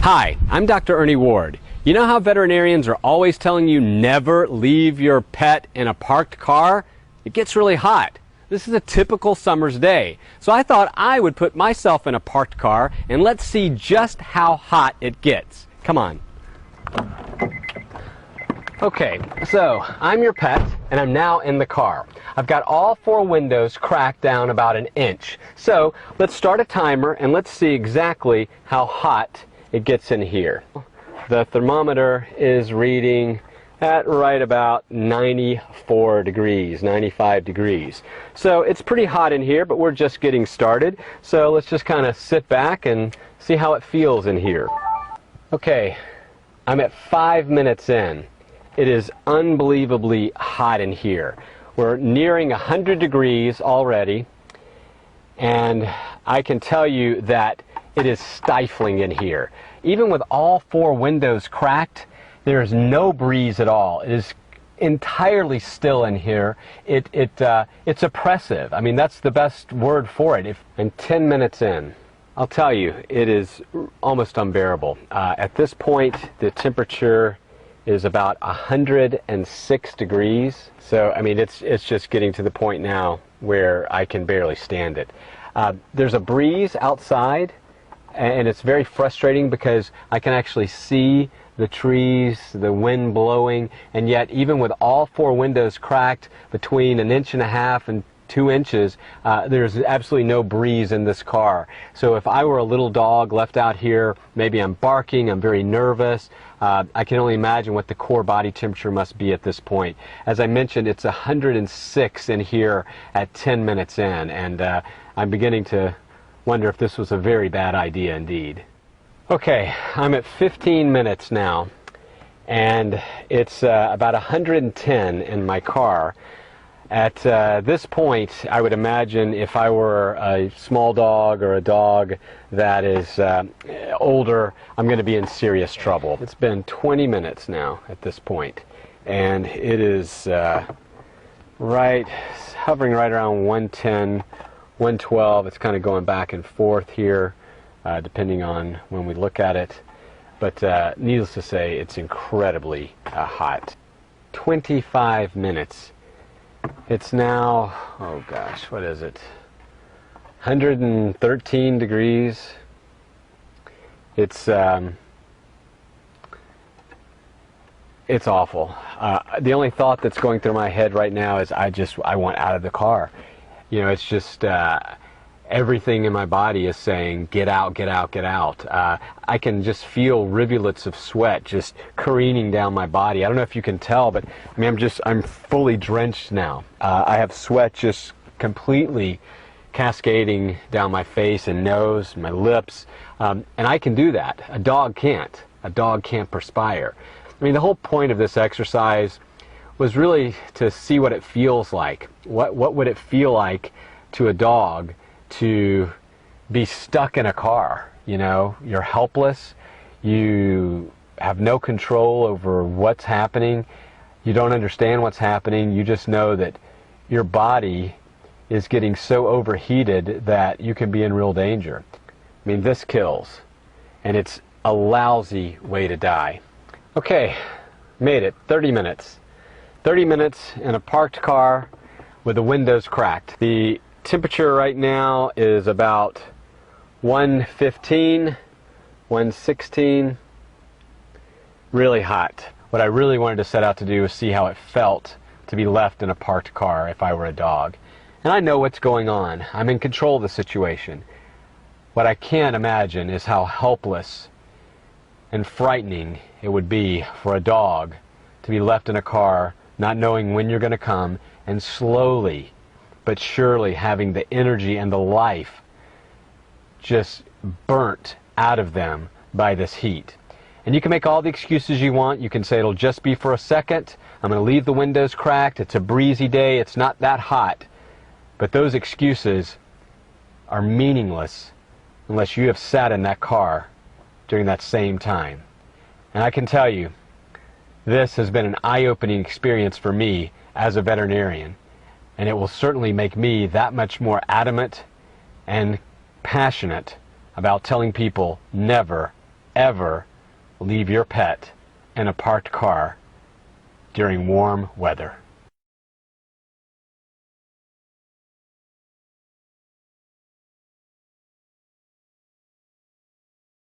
Hi, I'm Dr. Ernie Ward. You know how veterinarians are always telling you never leave your pet in a parked car? It gets really hot. This is a typical summer's day. So I thought I would put myself in a parked car and let's see just how hot it gets. Come on. Okay, so I'm your pet and I'm now in the car. I've got all four windows cracked down about an inch. So let's start a timer and let's see exactly how hot it gets in here. The thermometer is reading at right about 94 degrees, 95 degrees. So it's pretty hot in here, but we're just getting started. So let's just kind of sit back and see how it feels in here. Okay, I'm at 5 minutes in. It is unbelievably hot in here. We're nearing 100 degrees already, and I can tell you that it is stifling in here. Even with all four windows cracked, there is no breeze at all. It is entirely still in here. It's oppressive. I mean, that's the best word for it. And 10 minutes in, I'll tell you, it is almost unbearable. At this point, the temperature is about 106 degrees. So, I mean, it's just getting to the point now where I can barely stand it. There's a breeze outside, and it's very frustrating because I can actually see the trees, the wind blowing, and yet even with all four windows cracked between 1.5 and 2 inches, there's absolutely no breeze in this car. So if I were a little dog left out here, maybe I'm barking, I'm very nervous. I can only imagine what the core body temperature must be at this point. As I mentioned, it's 106 in here at 10 minutes in, and I'm beginning to wonder if this was a very bad idea indeed. Okay, I'm at 15 minutes now, and it's about 110 in my car. At this point, I would imagine if I were a small dog or a dog that is older, I'm going to be in serious trouble. It's been 20 minutes now at this point, and it is hovering right around 110, 112. It's kind of going back and forth here, depending on when we look at it. But needless to say, it's incredibly hot. 25 minutes. It's now, oh gosh, what is it? 113 degrees. It's awful. The only thought that's going through my head right now is I want out of the car. You know, it's just everything in my body is saying, get out, get out, get out. I can just feel rivulets of sweat just careening down my body. I don't know if you can tell, but I mean, I'm fully drenched now. I have sweat just completely cascading down my face and nose, and my lips, and I can do that. A dog can't. A dog can't perspire. I mean, the whole point of this exercise was really to see what it feels like. What would it feel like to a dog to be stuck in a car? You know, you're helpless, you have no control over what's happening, you don't understand what's happening, you just know that your body is getting so overheated that you can be in real danger. I mean, this kills, and it's a lousy way to die. Okay, made it. 30 minutes. 30 minutes in a parked car with the windows cracked. The temperature right now is about 115, 116, really hot. What I really wanted to set out to do was see how it felt to be left in a parked car if I were a dog. And I know what's going on. I'm in control of the situation. What I can't imagine is how helpless and frightening it would be for a dog to be left in a car, not knowing when you're going to come, and slowly but surely having the energy and the life just burnt out of them by this heat. And you can make all the excuses you want. You can say it'll just be for a second. I'm going to leave the windows cracked. It's a breezy day. It's not that hot. But those excuses are meaningless unless you have sat in that car during that same time. And I can tell you, this has been an eye-opening experience for me as a veterinarian. And it will certainly make me that much more adamant and passionate about telling people never ever leave your pet in a parked car during warm weather.